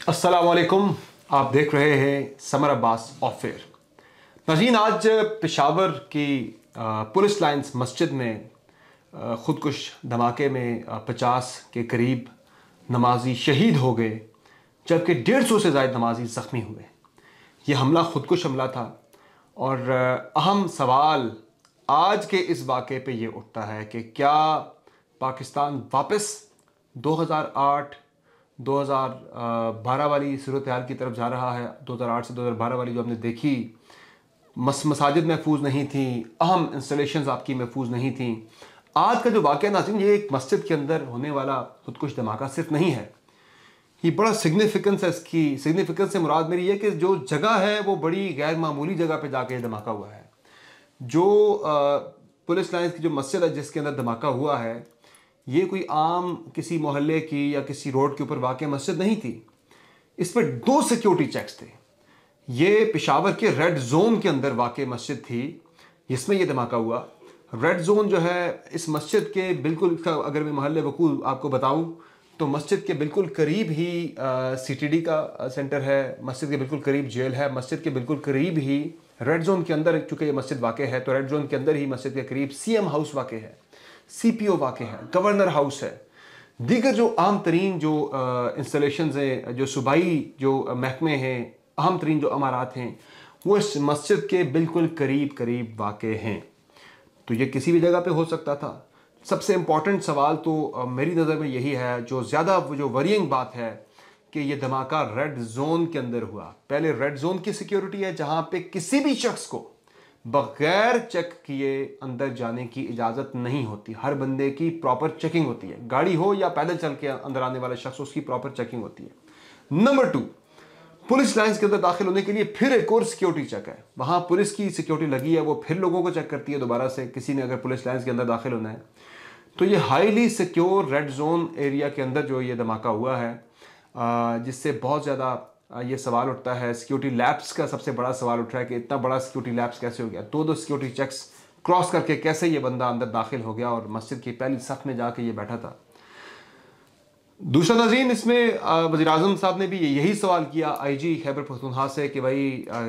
अस्सलामुअलैकुम। आप देख रहे हैं समर अब्बास ऑफेयर। नाज़रीन, आज पेशावर की पुलिस लाइंस मस्जिद में खुदकुश धमाके में 50 के करीब नमाजी शहीद हो गए, जबकि 150 से ज़ायद नमाजी ज़ख्मी हुए। ये हमला खुदकुश हमला था और अहम सवाल आज के इस वाक़े पे ये उठता है कि क्या पाकिस्तान वापस 2008 2012 वाली सूरत हाल की तरफ जा रहा है। 2008 से 2012 वाली जो हमने देखी, मसाजिद महफूज नहीं थी, अहम इंस्टॉलेशंस आपकी महफूज नहीं थी। आज का जो वाक़या नाज़रीन, ये एक मस्जिद के अंदर होने वाला खुदकुश धमाका सिर्फ नहीं है, ये बड़ा सिग्निफिकेंस है। इसकी सिग्निफिकेंस से मुराद मेरी है कि जो जगह है वो बड़ी गैर मामूली जगह पे जाके धमाका हुआ है। जो पुलिस लाइन्स की जो मस्जिद है जिसके अंदर धमाका हुआ है, ये कोई आम किसी मोहल्ले की या किसी रोड के ऊपर वाक़ मस्जिद नहीं थी। इस पर 2 सिक्योरिटी चेक्स थे। ये पेशावर के रेड जोन के अंदर वाक़ मस्जिद थी जिसमें ये धमाका हुआ। रेड जोन जो है इस मस्जिद के बिल्कुल, अगर मैं महल्ले वकूल आपको बताऊं तो मस्जिद के बिल्कुल करीब ही CTD का सेंटर है, मस्जिद के बिल्कुल करीब जेल है, मस्जिद के बिल्कुल करीब ही रेड जोन के अंदर, चूँकि ये मस्जिद वाक़ है तो रेड जोन के अंदर ही मस्जिद के करीब CM हाउस वाक़ है, CPO वाक़ है, गवर्नर हाउस है, दीगर जो आम तरीन जो इंस्टॉलेशंस हैं, जो सूबाई जो महकमे हैं, अहम तरीन जो अमारात हैं, वो इस मस्जिद के बिल्कुल करीब करीब वाक़ हैं। तो ये किसी भी जगह पे हो सकता था। सबसे इम्पॉर्टेंट सवाल तो मेरी नज़र में यही है, जो ज़्यादा जो वरीइंग बात है, कि ये धमाका रेड जोन के अंदर हुआ। पहले रेड जोन की सिक्योरिटी है जहाँ पे किसी भी शख्स को बगैर चेक किए अंदर जाने की इजाज़त नहीं होती। हर बंदे की प्रॉपर चेकिंग होती है, गाड़ी हो या पैदल चल के अंदर आने वाला शख्स, उसकी प्रॉपर चेकिंग होती है। नंबर 2, पुलिस लाइन्स के अंदर दाखिल होने के लिए फिर एक और सिक्योरिटी चेक है। वहाँ पुलिस की सिक्योरिटी लगी है, वो फिर लोगों को चेक करती है दोबारा से, किसी ने अगर पुलिस लाइन्स के अंदर दाखिल होना है। तो ये highly secure red zone area के अंदर जो ये धमाका हुआ है, जिससे बहुत ज़्यादा ये सवाल उठता है, सिक्योरिटी लैब्स का सबसे बड़ा सवाल उठ रहा है कि इतना बड़ा सिक्योरिटी लैब्स कैसे हो गया। 2 सिक्योरिटी चेक्स क्रॉस करके कैसे ये बंदा अंदर दाखिल हो गया और मस्जिद की पहली सफ में जाके ये बैठा था। दूसरा नाज़रीन, इसमें वज़ीर आज़म साहब ने भी यही सवाल किया IG खैबर पख्तूनख्वा से कि भाई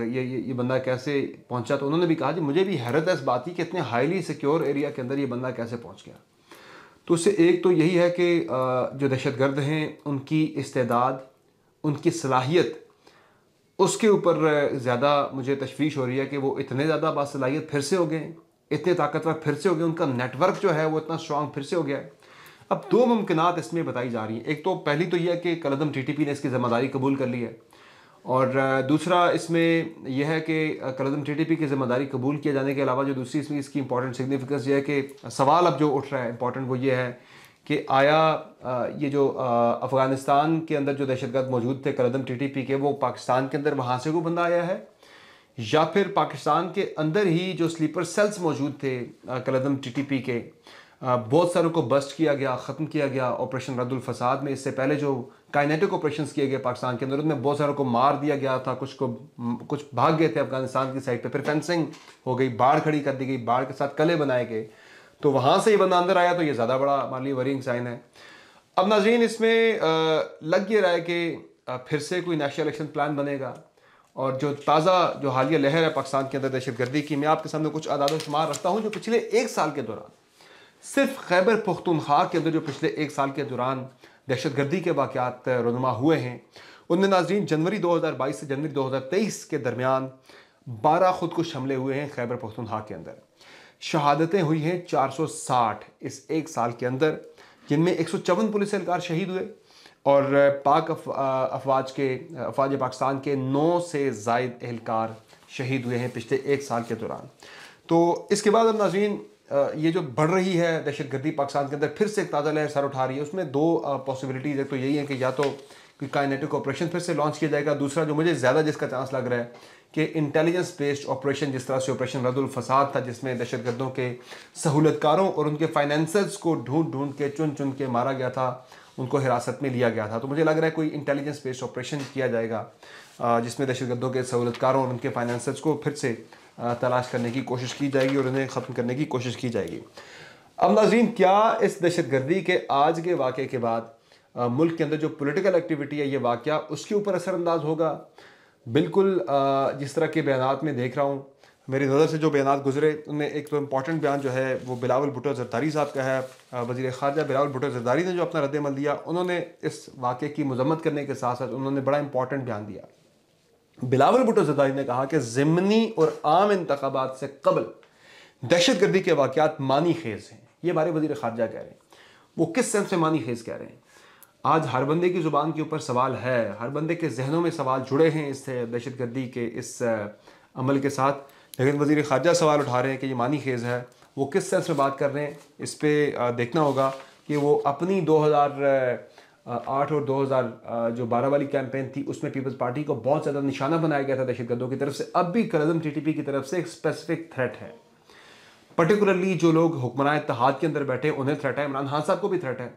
ये बंदा कैसे पहुंचा। तो उन्होंने भी कहा जी मुझे भी हैरत है इस बात की कि इतने हाईली सिक्योर एरिया के अंदर ये बंदा कैसे पहुंच गया। तो उससे एक तो यही है कि जो दहशतगर्द हैं उनकी इस्तेदाद, उनकी सलाहियत, उसके ऊपर ज़्यादा मुझे तशवीश हो रही है कि वो इतने ज़्यादा बासलाहियत फिर से हो गए, इतने ताकतवर फिर से हो गए, उनका नेटवर्क जो है वो इतना स्ट्रॉन्ग फिर से हो गया है। अब 2 मुमकिनात इसमें बताई जा रही हैं। एक तो पहली तो यह है कि कलअदम TTP ने इसकी ज़िम्मेदारी कबूल कर ली है, और दूसरा इसमें यह है कि कलअदम TTP की ज़िम्मेदारी कबूल किए जाने के अलावा जो दूसरी इसमें इसकी इंपॉर्टेंट सिग्निफिकेंस ये है कि सवाल अब जो उठ रहा है इंपॉर्टेंट वो ये है कि आया ये जो अफ़गानिस्तान के अंदर जो दहशतगर्द मौजूद थे कलअदम TTP के, वो पाकिस्तान के अंदर वहाँ से कोई बंदा आया है, या फिर पाकिस्तान के अंदर ही जो स्लीपर सेल्स मौजूद थे कलअदम TTP के, बहुत सारों को बस्ट किया गया, ख़त्म किया गया ऑपरेशन रद्दुल फसाद में। इससे पहले जो काइनेटिक ऑपरेशंस किए गए पाकिस्तान के अंदर, उनमें बहुत सारों को मार दिया गया था, कुछ भाग गए थे अफगानिस्तान की साइड पे, फिर फेंसिंग हो गई, बाढ़ खड़ी कर दी गई, बाढ़ के साथ कले बनाए गए, तो वहाँ से ये बंदा अंदर आया। तो ये ज़्यादा बड़ा हमारे लिए वरीइंग साइन है। अब नाज़रीन, इसमें लग ये रहा है कि फिर से कोई नेशनल इलेक्शन प्लान बनेगा, और जो ताज़ा जो हालिया लहर है पाकिस्तान के अंदर दहशतगर्दी की, मैं आपके सामने कुछ आदाद शुमार रखता हूँ जो पिछले 1 साल के दौरान सिर्फ खैबर पख्तूनख्वा के अंदर जो पिछले 1 साल के दौरान दहशतगर्दी के वाक़यात रुनुमा हुए हैं, उनमें नाज़रीन जनवरी 2022 से जनवरी 2023 के दरमियान 12 खुदकुश हमले हुए हैं खैबर पख्तूनख्वा के अंदर। शहादतें हुई हैं 460 इस 1 साल के अंदर, जिनमें 154 पुलिस एहलकार शहीद हुए, और पाक अफवाज पाकिस्तान के 9 से ज़ायद एहलकार शहीद हुए हैं पिछले 1 साल के दौरान। तो इसके बाद अब नाज़रीन, ये जो बढ़ रही है दहशतगर्दी पाकिस्तान के अंदर, फिर से एक ताज़ा लहर सर उठा रही है। उसमें 2 पॉसिबिलिटीज़ है। तो यही है कि या तो कोई काइनेटिक ऑपरेशन फिर से लॉन्च किया जाएगा, दूसरा जो मुझे ज़्यादा जिसका चांस लग रहा है कि इंटेलिजेंस बेस्ड ऑपरेशन, जिस तरह से ऑपरेशन रद्दुल फसाद था जिसमें दहशतगर्दों के सहूलतकारों और उनके फाइनेंसर्स को ढूंढ के चुन के मारा गया था, उनको हिरासत में लिया गया था। तो मुझे लग रहा है कोई इंटेलिजेंस बेस्ड ऑपरेशन किया जाएगा जिसमें दहशतगर्दों के सहूलतकारों और उनके फाइनेंसर्स को फिर से तलाश करने की कोशिश की जाएगी और उन्हें ख़त्म करने की कोशिश की जाएगी। अब नाज़रीन, क्या इस दहशतगर्दी के आज के वाक़े के बाद मुल्क के अंदर जो पॉलिटिकल एक्टिविटी है ये वाक़या उसके ऊपर असरअंदाज होगा। बिल्कुल जिस तरह के बयानात में देख रहा हूँ, मेरी नज़र से जो बयानात गुजरे उनमें एक तो इम्पॉर्टेंट बयान जो है वो बिलावल भुट्टो ज़रदारी साहब का है। वज़ीर ख़ारजा बिलावल भुट्टो ज़रदारी ने जो अपना रद्द-ए-अमल दिया, उन्होंने इस वाक़े की मज़म्मत करने के साथ साथ उन्होंने बड़ा इंपॉर्टेंट बयान दिया। बिलावल भुट्टो ज़रदारी ने कहा कि ज़िमनी और आम इंतखाबात से कबल दहशतगर्दी के वाक़यात मानी खेज़ हैं। ये हमारे वज़ीर ख़ारजा कह रहे हैं। वो किस सेंस में मानी खेज़ कह रहे हैं? आज हर बंदे की ज़ुबान के ऊपर सवाल है, हर बंदे के जहनों में सवाल जुड़े हैं इस दहशतगर्दी के इस अमल के साथ, लेकिन वज़ीर ख़ारजा सवाल उठा रहे हैं कि ये मानी खेज़ है। वो किस सेंस में बात कर रहे हैं, इस पर देखना होगा कि वो अपनी 2008 और 2012 वाली कैंपेन थी, उसमें पीपल्स पार्टी को बहुत ज़्यादा निशाना बनाया गया था दहशतगर्दों की तरफ से। अब भी कलज़म टीटीपी की तरफ से एक स्पेसिफिक थ्रेट है, पर्टिकुलरली जो लोग हुक्मरान इत्तेहाद के अंदर बैठे उन्हें थ्रेट है, इमरान खान साहब को भी थ्रेट है।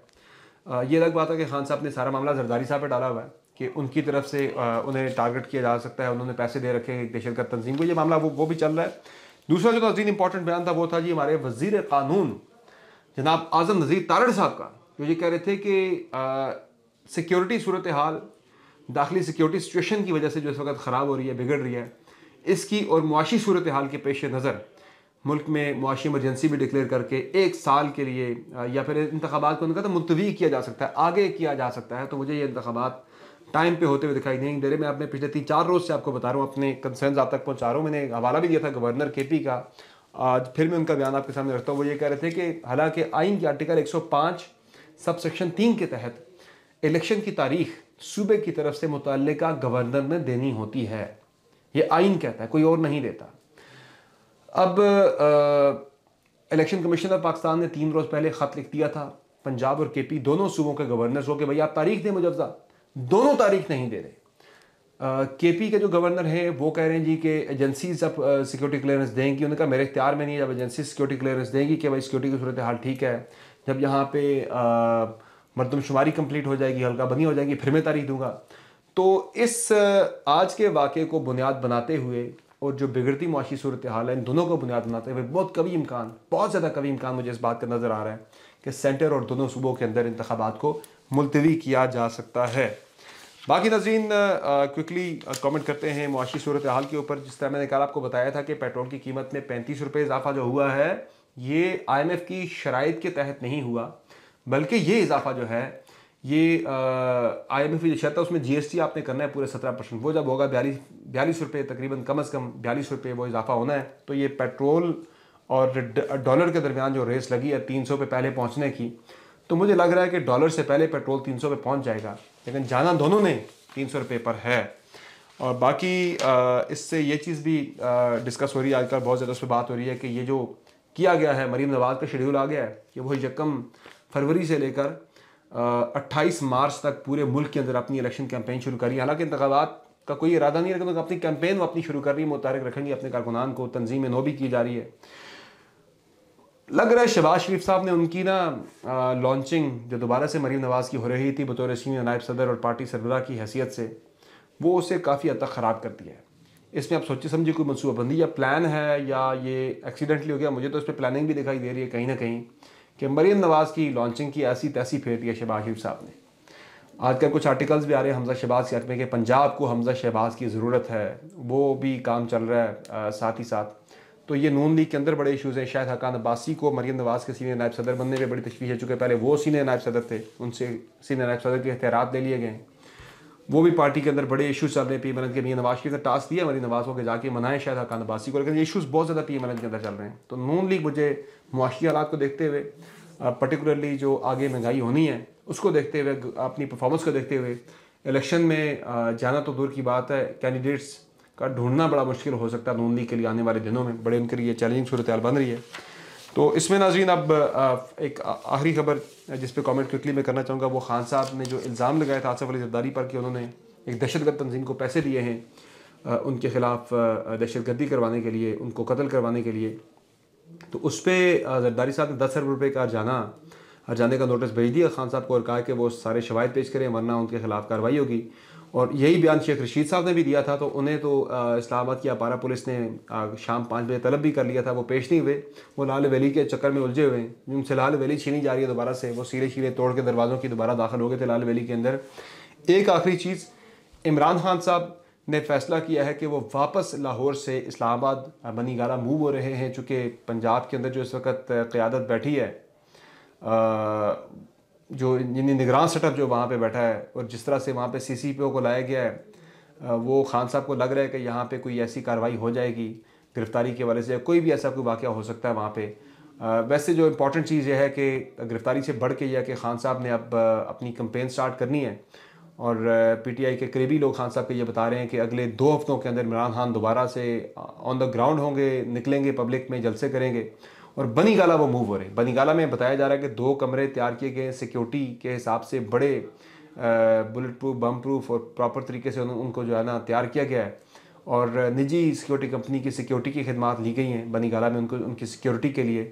ये अलग बात है कि खान साहब ने सारा मामला जरदारी साहब पे डाला हुआ है कि उनकी तरफ से उन्हें टारगेट किया जा सकता है, उन्होंने पैसे दे रखे हैं दहशतगर्द तंजीम को, ये मामला वो भी चल रहा है। दूसरा जो नाज़रीन इंपॉर्टेंट बयान था वो था जी हमारे वज़ीर क़ानून जनाब आज़म नज़ीर तारड़ साहब का, जो ये कह रहे थे कि सिक्योरिटी सूरत हाल, दाखिली सिक्योरिटी सिचुएशन की वजह से जो इस वक्त ख़राब हो रही है, बिगड़ रही है, इसकी और मुआशी सूरत हाल के पेश नज़र मुल्क में मुआशी इमरजेंसी भी डिक्लेयर करके 1 साल के लिए या फिर इंतखाबात को उनका तो मुलतवी किया जा सकता है, आगे किया जा सकता है। तो मुझे ये इंतखाबात टाइम पे होते हुए दिखाई नहीं दे रहे। मैं अपने पिछले 3-4 रोज़ से आपको बता रहा हूँ, अपने कंसर्न्स आप तक पहुँचा रहा हूँ। मैंने हवाला भी दिया था गवर्नर केपी का, आज फिर मैं उनका बयान आपके सामने रखता हूँ। वो ये कह रहे थे कि हालांकि आइन के आर्टिकल 105 सब सेक्शन 3 के तहत इलेक्शन की तारीख सूबे की तरफ से मुतल्लिका गवर्नर ने देनी होती है, ये आइन कहता है, कोई और नहीं देता। अब इलेक्शन कमीशन ऑफ पाकिस्तान ने 3 रोज़ पहले ख़त लिख दिया था पंजाब और केपी दोनों सूबों के गवर्नर्स को कि भाई आप तारीख दें मुजवज़ा, दोनों तारीख नहीं दे रहे। केपी के जो गवर्नर हैं वो कह रहे हैं जी कि एजेंसीज अब सिक्योरिटी क्लियरेंस देंगी। उन्होंने कहा मेरे इख्तियार में नहीं है, जब एजेंसी सिक्योरिटी क्लियरेंस देंगी कि भाई सिक्योरिटी की सूरत हाल ठीक है, जब यहाँ पे मरदमशुमारी कंप्लीट हो जाएगी, हल्का बनी हो जाएगी, फिर मैं तारीख दूंगा। तो इस आज के वाक़े को बुनियाद बनाते हुए और जो बिगड़ती मुआशी सूरत हाल है, इन दोनों को बुनियाद बनाते हुए बहुत कवी इम्कान, बहुत ज़्यादा कवी इम्कान मुझे इस बात का नज़र आ रहा है कि सेंटर और दोनों सूबों के अंदर इंतखाबात को मुलतवी किया जा सकता है। बाकी नाज़रीन क्विकली कमेंट करते हैं मुआशी सूरत हाल के ऊपर। जिस तरह मैंने कल आपको बताया था कि पेट्रोल की कीमत में 35 रुपये इजाफा जो हुआ है, ये IMF की शराइत के तहत नहीं हुआ, बल्कि ये इजाफा जो है ये IMF की जो शर्त है उसमें GST आपने करना है पूरे 17%। वो जब होगा 42 रुपये, तकरीबन कम से कम 42 रुपये वो इजाफा होना है। तो ये पेट्रोल और डॉलर के दरमियान जो रेस लगी है 300 पे पहले पहुंचने की, तो मुझे लग रहा है कि डॉलर से पहले पेट्रोल 300 पे पहुंच जाएगा, लेकिन जाना दोनों ने 300 रुपये पर है। और बाकी इससे ये चीज़ भी डिस्कस हो रही है आजकल, बहुत ज़्यादा उस पर बात हो रही है कि ये जो किया गया है, मरीम नवाज़ का शेड्यूल आ गया है कि वही 1 फरवरी से लेकर 28 मार्च तक पूरे मुल्क के अंदर अपनी इलेक्शन कैंपेन शुरू करी। हालांकि इंतखाबात का कोई इरादा नहीं है, लेकिन अपनी कैंपेन वो अपनी शुरू कर रही है, मुतारिक रखेंगी अपने कारकुनान को, तंजीमें नो भी की जा रही है। लग रहा है शहबाज शरीफ साहब ने उनकी ना लॉन्चिंग जो दोबारा से मरीम नवाज़ की हो रही थी बतौर सीनियर नायब सदर और पार्टी सरबराह की हैसियत से, वो उसे काफ़ी हद तक ख़राब कर दिया है। इसमें आप सोचिए समझिए कोई मनसूबाबंदी या प्लान है या ये एक्सीडेंटली हो गया। मुझे तो इस पर प्लानिंग भी दिखाई दे रही है कहीं ना कहीं कि मरीम नवाज़ की लॉन्चिंग की ऐसी तैसी फेर दी है शहबाज शरीफ साहब ने। आजकल कुछ आर्टिकल्स भी आ रहे हैं हमजा शहबाज के हक़ में कि पंजाब को हमजा शहबाज की ज़रूरत है, वो भी काम चल रहा है साथ ही साथ। तो ये नून लीग के अंदर बड़े इशूज़ हैं। शायद हकान अब्बासी को मरीम नवाज़ के सीनियर नायब सदर बनने में बड़ी तशवीश है, चूँकि पहले वो सीनियर नायब सदर थे, उनसे सीनियर नायब सदर के इख्तियारात ले लिए गए। वो भी पार्टी के अंदर बड़े इशूज़ चल रहे हैं। पीएम के मियां नवाज़ के अंदर टास्क दिया मरीम नवाज़ को कि जाके मनाएं शायद हकान अब्बासी को, लेकिन ये इशूज़ बहुत ज़्यादा पीएम के अंदर चल रहे हैं। तो नून लीग मुझे मुआशी हालात को देखते हुए, पर्टिकुलरली जो आगे महंगाई होनी है उसको देखते हुए, अपनी परफॉर्मेंस को देखते हुए, इलेक्शन में जाना तो दूर की बात है, कैंडिडेट्स का ढूंढना बड़ा मुश्किल हो सकता है नून लीग के लिए आने वाले दिनों में, बड़े उनके लिए चैलेंजिंग सूरत हाल बन रही है। तो इसमें नाज़रीन अब एक आखिरी खबर जिस पे कमेंट क्विकली मैं करना चाहूँगा, वो खान साहब ने जो इल्ज़ाम लगाया था आसिफ अली ज़रदारी पर कि उन्होंने एक दहशतगर्द तंजीम को पैसे दिए हैं उनके ख़िलाफ़ दहशतगर्दी करवाने के लिए, उनको कत्ल करवाने के लिए। तो उस पर ज़रदारी साहब ने 10 अरब रुपये का हर्जाने का नोटिस भेज दिया खान साहब को और कहा कि वो सारे शवाहिद पेश करें वरना उनके खिलाफ कार्रवाई होगी। और यही बयान शेख रशीद साहब ने भी दिया था। तो उन्हें तो इस्लामाबाद की अपारा पुलिस ने शाम 5 बजे तलब भी कर लिया था, वो पेश नहीं हुए, वो लाल वैली के चक्कर में उलझे हुए हैं। उनसे लाल वैली छीनी जा रही है दोबारा से, वो सीरे शीरे तोड़ के दरवाज़ों की दोबारा दाखिल हो गए थे लाल वैली के अंदर। एक आखिरी चीज़, इमरान खान साहब ने फैसला किया है कि वो वापस लाहौर से इस्लामाबाद बनी गाला मूव हो रहे हैं, चूँकि पंजाब के अंदर जो इस वक्त क़यादत बैठी है, जो निगरान सेटअप जो वहाँ पे बैठा है और जिस तरह से वहाँ पे CCPO को लाया गया है, वो खान साहब को लग रहा है कि यहाँ पे कोई ऐसी कार्रवाई हो जाएगी गिरफ्तारी के वाले से, कोई भी ऐसा कोई वाक़या हो सकता है वहाँ पे। वैसे जो इम्पोर्टेंट चीज़ ये है कि गिरफ्तारी से बढ़ के यह है कि खान साहब ने अब अपनी कंपेन स्टार्ट करनी है। और PTI के करीबी लोग खान साहब को ये बता रहे हैं कि अगले 2 हफ्तों के अंदर इमरान खान दोबारा से ऑन द ग्राउंड होंगे, निकलेंगे, पब्लिक में जलसे करेंगे और बनी गाला वो मूव हो रहे हैं। बनी गाला में बताया जा रहा है कि 2 कमरे तैयार किए गए, सिक्योरिटी के हिसाब से बड़े बुलेट प्रूफ, बम प्रूफ और प्रॉपर तरीके से उनको जो है ना तैयार किया गया है। और निजी सिक्योरिटी कंपनी की सिक्योरिटी की खिदमात ली गई हैं बनी गाला में उनको, उनकी सिक्योरिटी के लिए।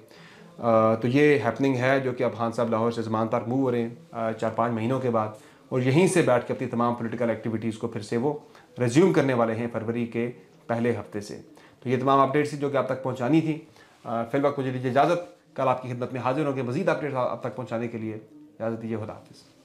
तो ये हैपनिंग है जो कि अब खान साहब लाहौर से ज़मान पार्क मूव हो रहे हैं 4-5 महीनों के बाद, और यहीं से बैठ के अपनी तमाम पॉलिटिकल एक्टिविटीज़ को फिर से वो रिज्यूम करने वाले हैं फरवरी के पहले हफ्ते से। तो ये तमाम अपडेट्स थी जो कि आप तक पहुँचानी थी। फिल वक्त मुझे दीजिए इजाज़त, कल आपकी खिदमत में हाजिर होंगे मज़ीद अपडेट्स आप तक पहुँचाने के लिए। इजाज़त दीजिए, खुदा हाफिज़।